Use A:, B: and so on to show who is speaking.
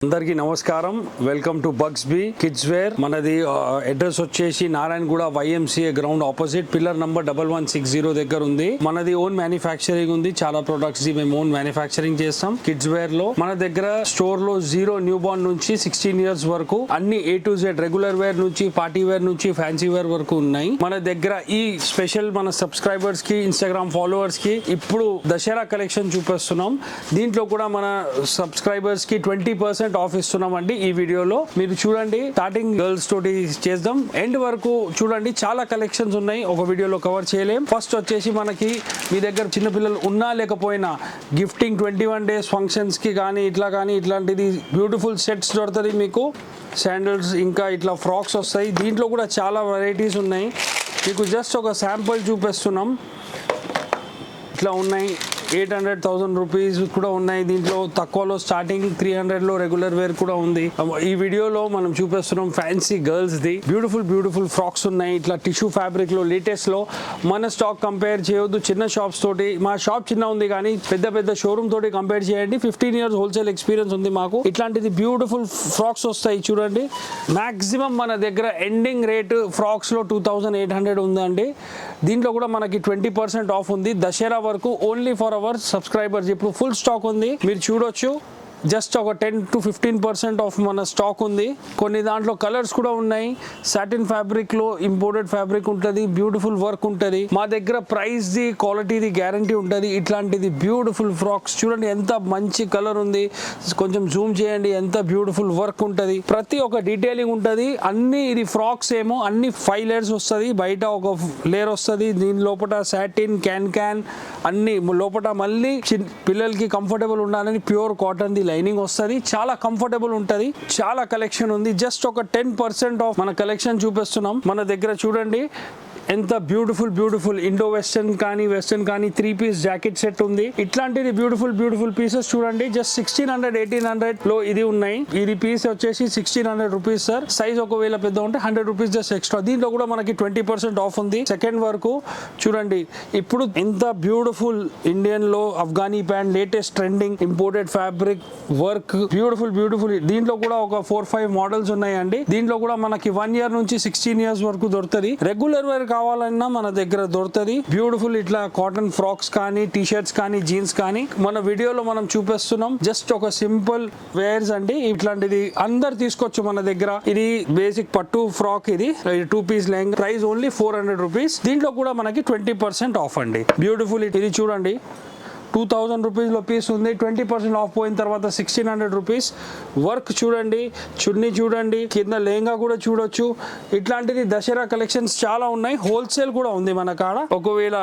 A: అందరికీ నమస్కారం. Welcome to bugs bee kids wear. మనది అడ్రస్ వచ్చేసి Narayanguda YMCA ground opposite pillar number 1160 దగ్గర ఉంది. మనది ఓన్ మ్యానుఫ్యాక్చరింగ్ ఉంది. చాలా ప్రొడక్ట్స్ మేము ఓన్ మ్యానుఫ్యాక్చరింగ్ చేస్తాం కిడ్స్ వేర్ లో. మన దగ్గర స్టోర్ లో 0 న్యూ బార్న్ నుంచి 16 ఇయర్స్ వరకు అన్ని A to Z regular wear నుంచి పార్టీ వేర్ నుంచి ఫ్యాన్సీ వేర్ వరకు ఉన్నాయి. మన దగ్గర ఈ స్పెషల్ మన సబ్స్క్రైబర్స్ కి ఇన్స్టాగ్రామ్ ఫాలోవర్స్ కి ఇప్పుడు దసరా కలెక్షన్ చూపిస్తున్నాం. దీంట్లో కూడా మన సబ్స్క్రైబర్స్ కి 20% ఆఫ్ ఇస్తున్నామండి. ఈ వీడియోలో మీరు చూడండి. స్టార్టింగ్ గర్ల్స్ తోటి చేద్దాం, ఎండ్ వరకు చూడండి. చాలా కలెక్షన్స్ ఉన్నాయి, ఒక వీడియోలో కవర్ చేయలేం. ఫస్ట్ వచ్చేసి మనకి మీ దగ్గర చిన్నపిల్లలు ఉన్నా లేకపోయినా గిఫ్టింగ్ 21 days ఫంక్షన్స్ కి కానీ ఇట్లా కానీ ఇట్లాంటిది బ్యూటిఫుల్ సెట్స్ దొరుకుతుంది మీకు. శాండిల్స్ ఇంకా ఇట్లా ఫ్రాక్స్ వస్తాయి. దీంట్లో కూడా చాలా వెరైటీస్ ఉన్నాయి. మీకు జస్ట్ ఒక శాంపుల్ చూపిస్తున్నాం. ఇట్లా ఉన్నాయి. 800,000 రూపీస్ కూడా ఉన్నాయి. దీంట్లో తక్కువలో స్టార్టింగ్ 300లో రెగ్యులర్ వేర్ కూడా ఉంది. ఈ వీడియోలో మనం చూపిస్తున్నాం fancy girls the beautiful frocks ఉన్నాయి. ఇట్లా టిష్యూ ఫ్యాబ్రిక్ లో లేటెస్ట్ లో మన స్టాక్ కంపేర్ చేయొద్దు చిన్న షాప్స్ తోటి. మా షాప్ చిన్న ఉంది కానీ పెద్ద షోరూమ్ తోటి కంపేర్ చేయండి. 15 years హోల్సేల్ ఎక్స్పీరియన్స్ ఉంది మాకు. ఇట్లాంటిది బ్యూటిఫుల్ ఫ్రాక్స్ వస్తాయి చూడండి. మాక్సిమం మన దగ్గర ఎండింగ్ రేట్ ఫ్రాక్స్ లో 2800 ఉందండి. దీంట్లో కూడా మనకి 20% ఆఫ్ ఉంది దసరా వరకు, ఓన్లీ ఫర్ అవర్ సబ్స్క్రైబర్స్. ఇప్పుడు ఫుల్ స్టాక్ ఉంది, మీరు చూడొచ్చు. జస్ట్ ఒక 10 to 15% ఆఫ్ మన స్టాక్ ఉంది. కొన్ని దాంట్లో కలర్స్ కూడా ఉన్నాయి. సాటిన్ ఫ్యాబ్రిక్ లో ఇంపోర్టెడ్ ఫ్యాబ్రిక్ ఉంటుంది, బ్యూటిఫుల్ వర్క్ ఉంటుంది. మా దగ్గర ప్రైస్ ది క్వాలిటీది గ్యారంటీ ఉంటుంది. ఇట్లాంటిది బ్యూటిఫుల్ ఫ్రాక్స్ చూడండి, ఎంత మంచి కలర్ ఉంది. కొంచెం జూమ్ చేయండి, ఎంత బ్యూటిఫుల్ వర్క్ ఉంటుంది. ప్రతి ఒక్క డీటెయిలింగ్ ఉంటుంది. అన్ని ఇది ఫ్రాక్స్ ఏమో అన్ని 5 layers వస్తుంది. బయట ఒక లేయర్ వస్తుంది. దీని లోపల సాటిన్ క్యాన్ అన్ని లోపల మళ్ళీ పిల్లలకి కంఫర్టబుల్ ఉండాలని ప్యూర్ కాటన్ ది లైనింగ్ వస్తుంది. చాలా కంఫర్టబుల్ ఉంటుంది. చాలా కలెక్షన్ ఉంది. జస్ట్ ఒక 10% ఆఫ్ మన కలెక్షన్ చూపిస్తున్నాం. మన దగ్గర చూడండి ఎంత బ్యూటిఫుల్ ఇండో వెస్టర్న్ కానీ 3 piece జాకెట్ సెట్ ఉంది. ఇట్లాంటిది బ్యూటిఫుల్ పీసెస్ చూడండి. జస్ట్ 1600 1800 లో ఇది ఉన్నాయి. ఇది పీస్ వచ్చేసి 1600 రూపీస్ సార్. సైజ్ ఒకవేళ పెద్ద ఉంటే 100 రూపీస్ జస్ట్ ఎక్స్ట్రా. దీంట్లో కూడా మనకి 20% ఆఫ్ ఉంది. సెకండ్ వరకు చూడండి. ఇప్పుడు ఇంత బ్యూటిఫుల్ ఇండియన్ లో Afghani pant latest trending imported fabric work beautiful. దీంట్లో కూడా ఒక 4-5 మోడల్స్ ఉన్నాయండి. దీంట్లో కూడా మనకి 1 year నుంచి 16 years వరకు దొరుకుతుంది. రెగ్యులర్ వేర్ కావాలన్నా మన దగ్గర దొరుకుతుంది. బ్యూటిఫుల్ ఇట్లా కాటన్ ఫ్రాక్స్ కానీ టీ షర్ట్స్ కానీ జీన్స్ కానీ మన వీడియోలో మనం చూపిస్తున్నాం. జస్ట్ ఒక సింపుల్ వేర్స్ అండి. ఇట్లాంటిది అందరు తీసుకోవచ్చు మన దగ్గర. ఇది బేసిక్ పట్టు ఫ్రాక్. ఇది 2 piece length. Price only 400 rupees. దీంట్లో కూడా మనకి 20% ఆఫ్ అండి. బ్యూటిఫుల్. ఇది చూడండి 2000 రూపీస్లో పీస్ ఉంది. 20% ఆఫ్ పోయిన తర్వాత 1600 రూపీస్. వర్క్ చూడండి, చున్నీ చూడండి, కింద లెహంగా కూడా చూడొచ్చు. ఇట్లాంటిది దసరా కలెక్షన్స్ చాలా ఉన్నాయి. హోల్సేల్ కూడా ఉంది మన కాడ. ఒకవేళ